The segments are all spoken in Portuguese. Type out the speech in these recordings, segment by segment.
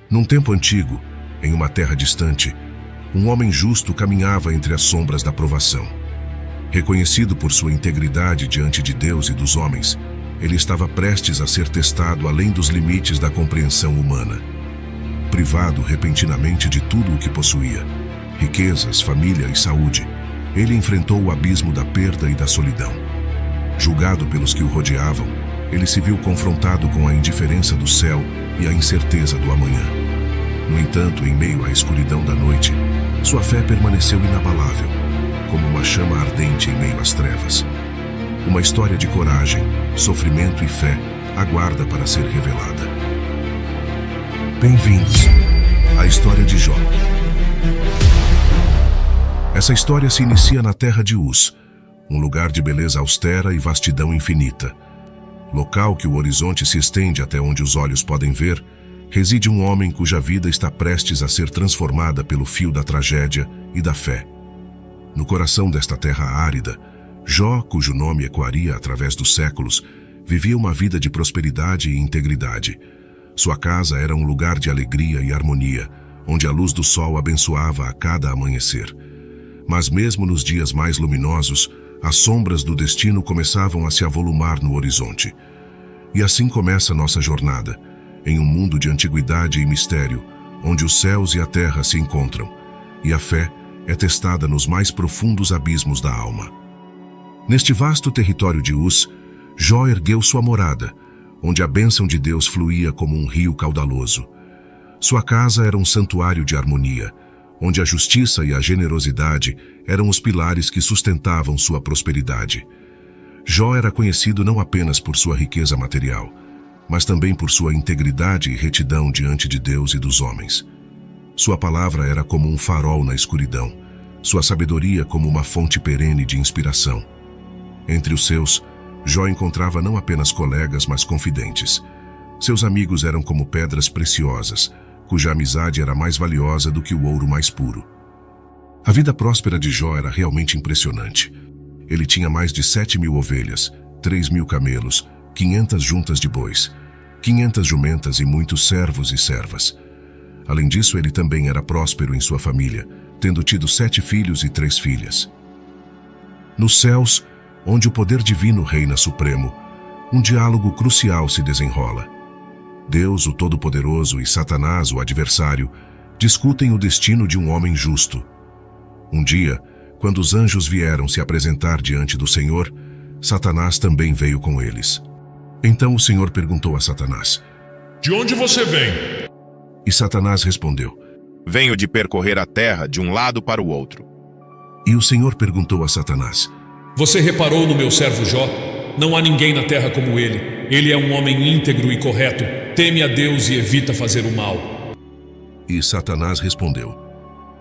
Num tempo antigo, em uma terra distante, um homem justo caminhava entre as sombras da provação. Reconhecido por sua integridade diante de Deus e dos homens, ele estava prestes a ser testado além dos limites da compreensão humana. Privado repentinamente de tudo o que possuía, riquezas, família e saúde, ele enfrentou o abismo da perda e da solidão. Julgado pelos que o rodeavam, ele se viu confrontado com a indiferença do céu e a incerteza do amanhã. No entanto, em meio à escuridão da noite, sua fé permaneceu inabalável, como uma chama ardente em meio às trevas. Uma história de coragem, sofrimento e fé aguarda para ser revelada. Bem-vindos à história de Jó. Essa história se inicia na terra de Uz, um lugar de beleza austera e vastidão infinita. Local que o horizonte se estende até onde os olhos podem ver, reside um homem cuja vida está prestes a ser transformada pelo fio da tragédia e da fé. No coração desta terra árida, Jó, cujo nome ecoaria através dos séculos, vivia uma vida de prosperidade e integridade. Sua casa era um lugar de alegria e harmonia, onde a luz do sol abençoava a cada amanhecer. Mas mesmo nos dias mais luminosos, as sombras do destino começavam a se avolumar no horizonte. E assim começa nossa jornada, em um mundo de antiguidade e mistério, onde os céus e a terra se encontram, e a fé é testada nos mais profundos abismos da alma. Neste vasto território de Uz, Jó ergueu sua morada, onde a bênção de Deus fluía como um rio caudaloso. Sua casa era um santuário de harmonia, onde a justiça e a generosidade eram os pilares que sustentavam sua prosperidade. Jó era conhecido não apenas por sua riqueza material, mas também por sua integridade e retidão diante de Deus e dos homens. Sua palavra era como um farol na escuridão, sua sabedoria como uma fonte perene de inspiração. Entre os seus, Jó encontrava não apenas colegas, mas confidentes. Seus amigos eram como pedras preciosas, cuja amizade era mais valiosa do que o ouro mais puro. A vida próspera de Jó era realmente impressionante. Ele tinha mais de 7.000 ovelhas, 3.000 camelos, 500 juntas de bois, 500 jumentas e muitos servos e servas. Além disso, ele também era próspero em sua família, tendo tido 7 filhos e 3 filhas. Nos céus, onde o poder divino reina supremo, um diálogo crucial se desenrola. Deus, o Todo-Poderoso, e Satanás, o adversário, discutem o destino de um homem justo. Um dia, quando os anjos vieram se apresentar diante do Senhor, Satanás também veio com eles. Então o Senhor perguntou a Satanás: "De onde você vem?" E Satanás respondeu: "Venho de percorrer a terra de um lado para o outro." E o Senhor perguntou a Satanás: "Você reparou no meu servo Jó? Não há ninguém na terra como ele. Ele é um homem íntegro e correto, teme a Deus e evita fazer o mal." E Satanás respondeu: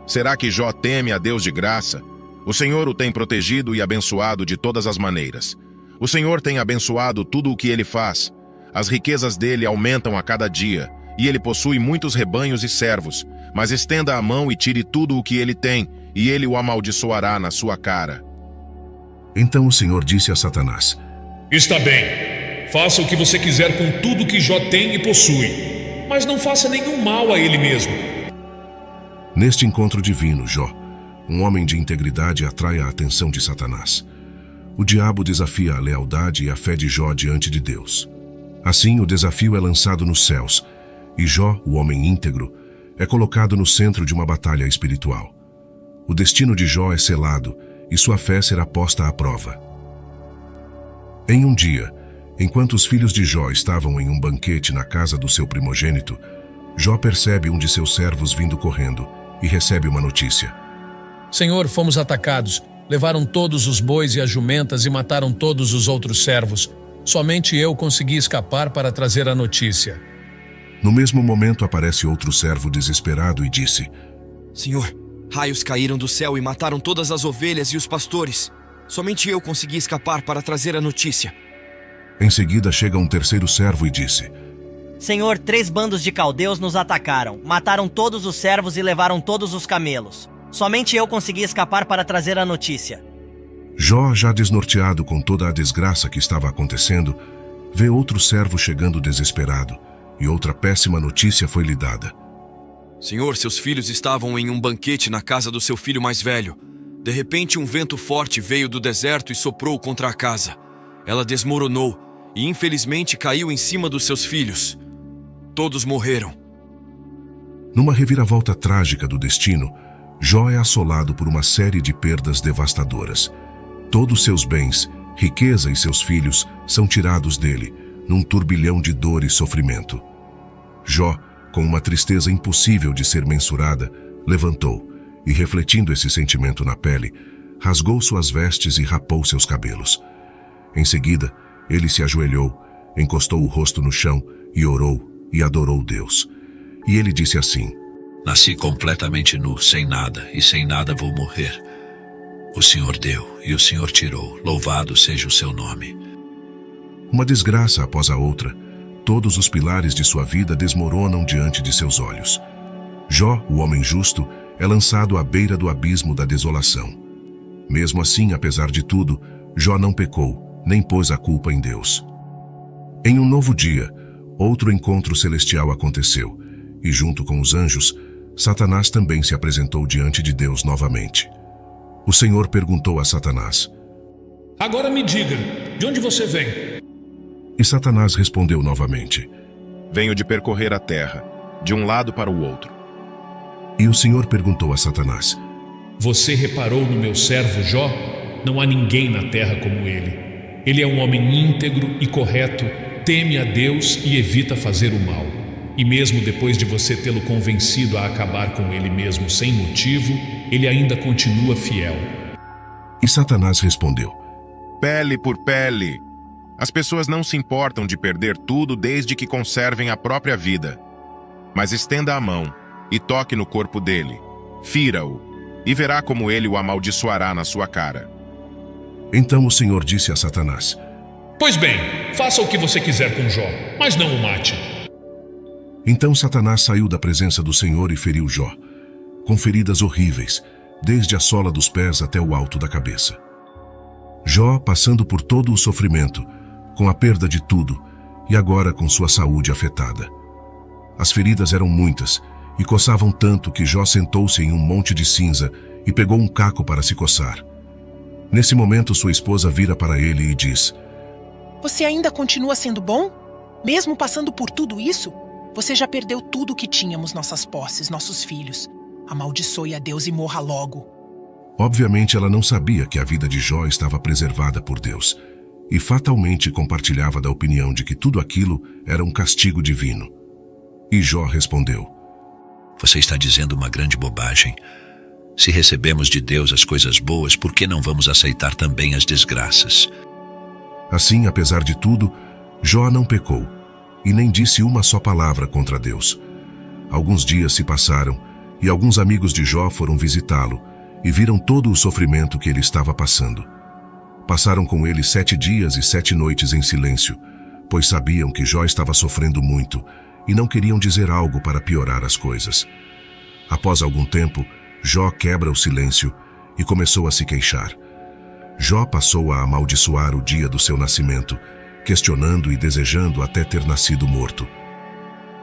"Será que Jó teme a Deus de graça? O Senhor o tem protegido e abençoado de todas as maneiras. O Senhor tem abençoado tudo o que ele faz. As riquezas dele aumentam a cada dia, e ele possui muitos rebanhos e servos. Mas estenda a mão e tire tudo o que ele tem, e ele o amaldiçoará na sua cara." Então o Senhor disse a Satanás: "Está bem. Faça o que você quiser com tudo que Jó tem e possui, mas não faça nenhum mal a ele mesmo." Neste encontro divino, Jó, um homem de integridade, atrai a atenção de Satanás. O diabo desafia a lealdade e a fé de Jó diante de Deus. Assim, o desafio é lançado nos céus, e Jó, o homem íntegro, é colocado no centro de uma batalha espiritual. O destino de Jó é selado, e sua fé será posta à prova. Em um dia, enquanto os filhos de Jó estavam em um banquete na casa do seu primogênito, Jó percebe um de seus servos vindo correndo e recebe uma notícia: "Senhor, fomos atacados. Levaram todos os bois e as jumentas e mataram todos os outros servos. Somente eu consegui escapar para trazer a notícia." No mesmo momento aparece outro servo desesperado e disse: "Senhor, raios caíram do céu e mataram todas as ovelhas e os pastores. Somente eu consegui escapar para trazer a notícia." Em seguida chega um terceiro servo e disse: "Senhor, 3 bandos de caldeus nos atacaram, mataram todos os servos e levaram todos os camelos. Somente eu consegui escapar para trazer a notícia." Jó, já desnorteado com toda a desgraça que estava acontecendo, vê outro servo chegando desesperado, e outra péssima notícia foi lhe dada: Senhor, seus filhos estavam em um banquete na casa do seu filho mais velho. De repente, um vento forte veio do deserto e soprou contra a casa. Ela desmoronou e, infelizmente, caiu em cima dos seus filhos. Todos morreram. Numa reviravolta trágica do destino, Jó é assolado por uma série de perdas devastadoras. Todos seus bens, riqueza e seus filhos são tirados dele, num turbilhão de dor e sofrimento. Jó, com uma tristeza impossível de ser mensurada, levantou e, refletindo esse sentimento na pele, rasgou suas vestes e rapou seus cabelos. Em seguida, ele se ajoelhou, encostou o rosto no chão e orou e adorou Deus. E ele disse assim: Nasci completamente nu, sem nada, e sem nada vou morrer. O Senhor deu e o Senhor tirou, louvado seja o seu nome. Uma desgraça após a outra, todos os pilares de sua vida desmoronam diante de seus olhos. Jó, o homem justo, é lançado à beira do abismo da desolação. Mesmo assim, apesar de tudo, Jó não pecou, nem pôs a culpa em Deus. Em um novo dia, outro encontro celestial aconteceu, e junto com os anjos, Satanás também se apresentou diante de Deus novamente. O Senhor perguntou a Satanás: Agora me diga, de onde você vem? E Satanás respondeu novamente: Venho de percorrer a terra, de um lado para o outro. E o Senhor perguntou a Satanás: Você reparou no meu servo Jó? Não há ninguém na terra como ele. Ele é um homem íntegro e correto, teme a Deus e evita fazer o mal. E mesmo depois de você tê-lo convencido a acabar com ele mesmo sem motivo, ele ainda continua fiel. E Satanás respondeu: Pele por pele. As pessoas não se importam de perder tudo desde que conservem a própria vida. Mas estenda a mão e toque no corpo dele, fira-o, e verá como ele o amaldiçoará na sua cara. Então o Senhor disse a Satanás: Pois bem, faça o que você quiser com Jó, mas não o mate. Então Satanás saiu da presença do Senhor e feriu Jó, com feridas horríveis, desde a sola dos pés até o alto da cabeça. Jó, passando por todo o sofrimento, com a perda de tudo, e agora com sua saúde afetada. As feridas eram muitas, e coçavam tanto que Jó sentou-se em um monte de cinza e pegou um caco para se coçar. Nesse momento, sua esposa vira para ele e diz: Você ainda continua sendo bom? Mesmo passando por tudo isso? Você já perdeu tudo que tínhamos, nossas posses, nossos filhos. Amaldiçoe a Deus e morra logo. Obviamente, ela não sabia que a vida de Jó estava preservada por Deus, e fatalmente compartilhava da opinião de que tudo aquilo era um castigo divino. E Jó respondeu: Você está dizendo uma grande bobagem. Se recebemos de Deus as coisas boas, por que não vamos aceitar também as desgraças? Assim, apesar de tudo, Jó não pecou, e nem disse uma só palavra contra Deus. Alguns dias se passaram, e alguns amigos de Jó foram visitá-lo, e viram todo o sofrimento que ele estava passando. Passaram com ele 7 dias e 7 noites em silêncio, pois sabiam que Jó estava sofrendo muito, e não queriam dizer algo para piorar as coisas. Após algum tempo, Jó quebra o silêncio e começou a se queixar. Jó passou a amaldiçoar o dia do seu nascimento, questionando e desejando até ter nascido morto.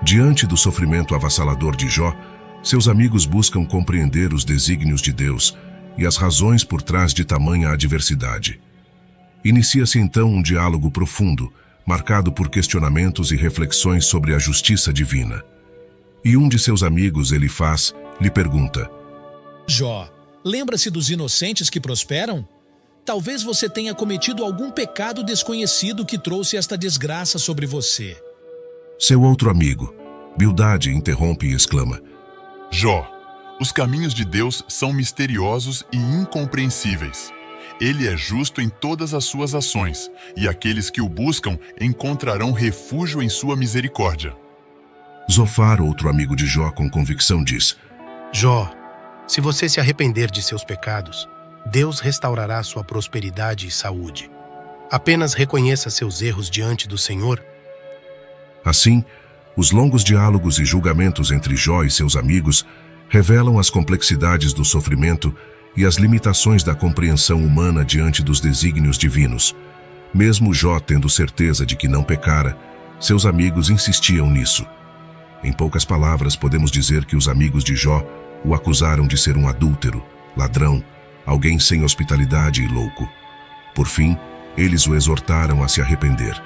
Diante do sofrimento avassalador de Jó, seus amigos buscam compreender os desígnios de Deus e as razões por trás de tamanha adversidade. Inicia-se então um diálogo profundo, marcado por questionamentos e reflexões sobre a justiça divina. E um de seus amigos, Elifaz, lhe pergunta: Jó, lembra-se dos inocentes que prosperam? Talvez você tenha cometido algum pecado desconhecido que trouxe esta desgraça sobre você. Seu outro amigo, Bildade, interrompe e exclama: Jó, os caminhos de Deus são misteriosos e incompreensíveis. Ele é justo em todas as suas ações, e aqueles que o buscam encontrarão refúgio em sua misericórdia. Zofar, outro amigo de Jó, com convicção diz: Jó, se você se arrepender de seus pecados, Deus restaurará sua prosperidade e saúde. Apenas reconheça seus erros diante do Senhor. Assim, os longos diálogos e julgamentos entre Jó e seus amigos revelam as complexidades do sofrimento e as limitações da compreensão humana diante dos desígnios divinos. Mesmo Jó tendo certeza de que não pecara, seus amigos insistiam nisso. Em poucas palavras, podemos dizer que os amigos de Jó o acusaram de ser um adúltero, ladrão, alguém sem hospitalidade e louco. Por fim, eles o exortaram a se arrepender.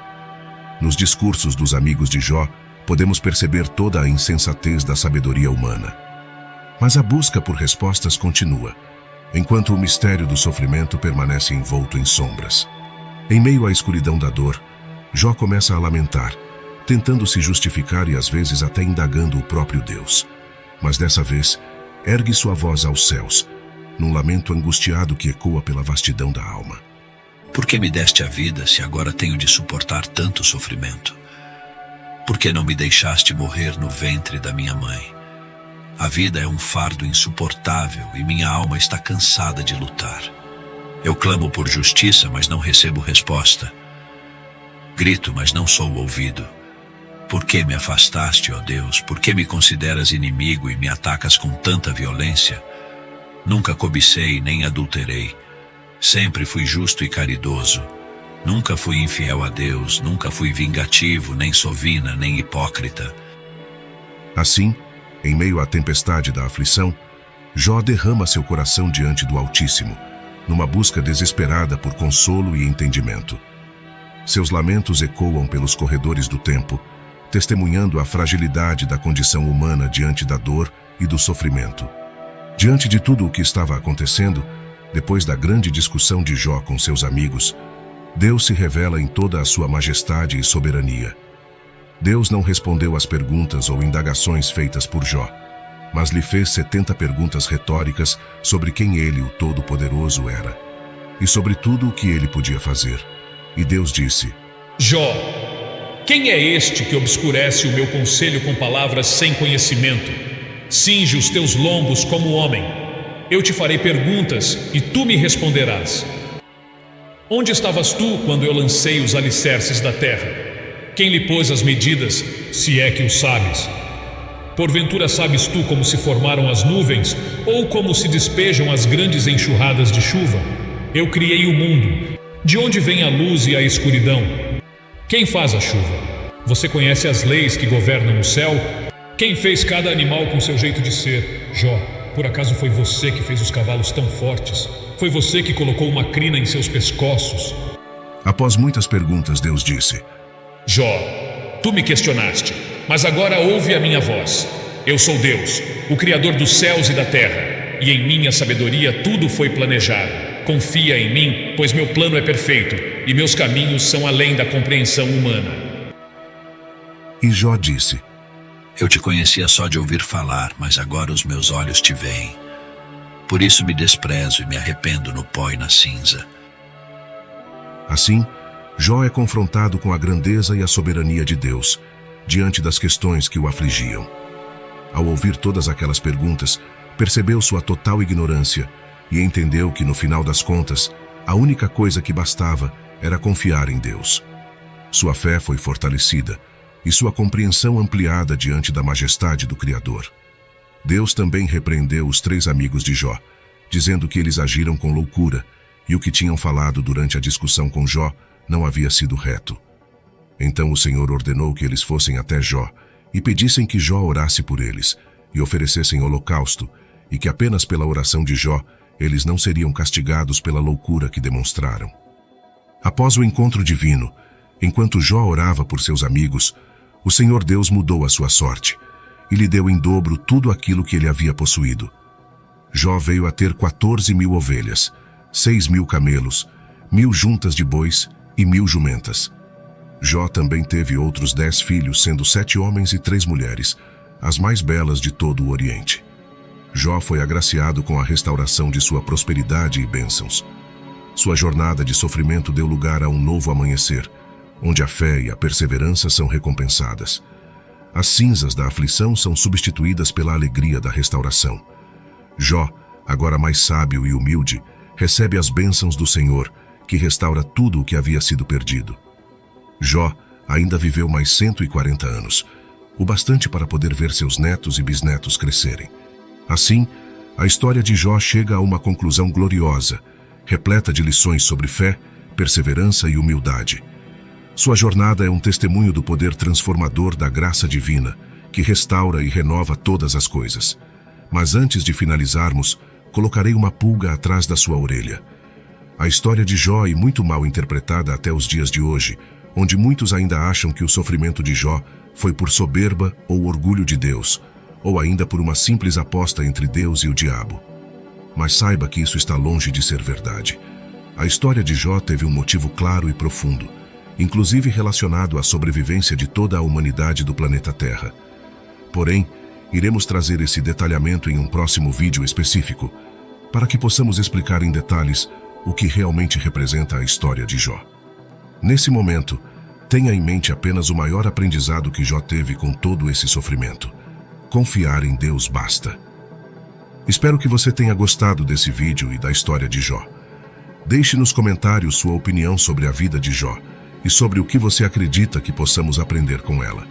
Nos discursos dos amigos de Jó, podemos perceber toda a insensatez da sabedoria humana. Mas a busca por respostas continua, enquanto o mistério do sofrimento permanece envolto em sombras. Em meio à escuridão da dor, Jó começa a lamentar, tentando se justificar e às vezes até indagando o próprio Deus. Mas dessa vez, ergue sua voz aos céus, num lamento angustiado que ecoa pela vastidão da alma. Por que me deste a vida se agora tenho de suportar tanto sofrimento? Por que não me deixaste morrer no ventre da minha mãe? A vida é um fardo insuportável e minha alma está cansada de lutar. Eu clamo por justiça, mas não recebo resposta. Grito, mas não sou ouvido. Por que me afastaste, ó Deus? Por que me consideras inimigo e me atacas com tanta violência? Nunca cobicei nem adulterei. Sempre fui justo e caridoso. Nunca fui infiel a Deus, nunca fui vingativo, nem sovina, nem hipócrita. Assim, em meio à tempestade da aflição, Jó derrama seu coração diante do Altíssimo, numa busca desesperada por consolo e entendimento. Seus lamentos ecoam pelos corredores do tempo, testemunhando a fragilidade da condição humana diante da dor e do sofrimento. Diante de tudo o que estava acontecendo, depois da grande discussão de Jó com seus amigos, Deus se revela em toda a sua majestade e soberania. Deus não respondeu às perguntas ou indagações feitas por Jó, mas lhe fez 70 perguntas retóricas sobre quem ele, o Todo-Poderoso, era, e sobre tudo o que ele podia fazer. E Deus disse: Jó, quem é este que obscurece o meu conselho com palavras sem conhecimento? Cinge os teus lombos como homem. Eu te farei perguntas e tu me responderás. Onde estavas tu quando eu lancei os alicerces da terra? Quem lhe pôs as medidas, se é que o sabes? Porventura sabes tu como se formaram as nuvens, ou como se despejam as grandes enxurradas de chuva? Eu criei o mundo. De onde vem a luz e a escuridão? Quem faz a chuva? Você conhece as leis que governam o céu? Quem fez cada animal com seu jeito de ser? Jó, por acaso foi você que fez os cavalos tão fortes? Foi você que colocou uma crina em seus pescoços? Após muitas perguntas, Deus disse: Jó, tu me questionaste, mas agora ouve a minha voz. Eu sou Deus, o Criador dos céus e da terra, e em minha sabedoria tudo foi planejado. Confia em mim, pois meu plano é perfeito, e meus caminhos são além da compreensão humana. E Jó disse: Eu te conhecia só de ouvir falar, mas agora os meus olhos te veem. Por isso me desprezo e me arrependo no pó e na cinza. Assim, Jó é confrontado com a grandeza e a soberania de Deus, diante das questões que o afligiam. Ao ouvir todas aquelas perguntas, percebeu sua total ignorância e entendeu que, no final das contas, a única coisa que bastava era confiar em Deus. Sua fé foi fortalecida e sua compreensão ampliada diante da majestade do Criador. Deus também repreendeu os 3 amigos de Jó, dizendo que eles agiram com loucura e o que tinham falado durante a discussão com Jó não havia sido reto. Então o Senhor ordenou que eles fossem até Jó e pedissem que Jó orasse por eles e oferecessem holocausto, e que apenas pela oração de Jó eles não seriam castigados pela loucura que demonstraram. Após o encontro divino, enquanto Jó orava por seus amigos, o Senhor Deus mudou a sua sorte e lhe deu em dobro tudo aquilo que ele havia possuído. Jó veio a ter 14.000 ovelhas, 6.000 camelos, 1.000 juntas de bois e 1.000 jumentas. Jó também teve outros 10 filhos, sendo 7 homens e 3 mulheres, as mais belas de todo o Oriente. Jó foi agraciado com a restauração de sua prosperidade e bênçãos. Sua jornada de sofrimento deu lugar a um novo amanhecer, onde a fé e a perseverança são recompensadas. As cinzas da aflição são substituídas pela alegria da restauração. Jó, agora mais sábio e humilde, recebe as bênçãos do Senhor, que restaura tudo o que havia sido perdido. Jó ainda viveu mais 140 anos, o bastante para poder ver seus netos e bisnetos crescerem. Assim, a história de Jó chega a uma conclusão gloriosa, repleta de lições sobre fé, perseverança e humildade. Sua jornada é um testemunho do poder transformador da graça divina que restaura e renova todas as coisas. Mas antes de finalizarmos, colocarei uma pulga atrás da sua orelha. A história de Jó é muito mal interpretada até os dias de hoje, onde muitos ainda acham que o sofrimento de Jó foi por soberba ou orgulho de Deus, ou ainda por uma simples aposta entre Deus e o diabo. Mas saiba que isso está longe de ser verdade. A história de Jó teve um motivo claro e profundo, inclusive relacionado à sobrevivência de toda a humanidade do planeta Terra. Porém, iremos trazer esse detalhamento em um próximo vídeo específico, para que possamos explicar em detalhes o que realmente representa a história de Jó. Nesse momento, tenha em mente apenas o maior aprendizado que Jó teve com todo esse sofrimento. Confiar em Deus basta. Espero que você tenha gostado desse vídeo e da história de Jó. Deixe nos comentários sua opinião sobre a vida de Jó e sobre o que você acredita que possamos aprender com ela.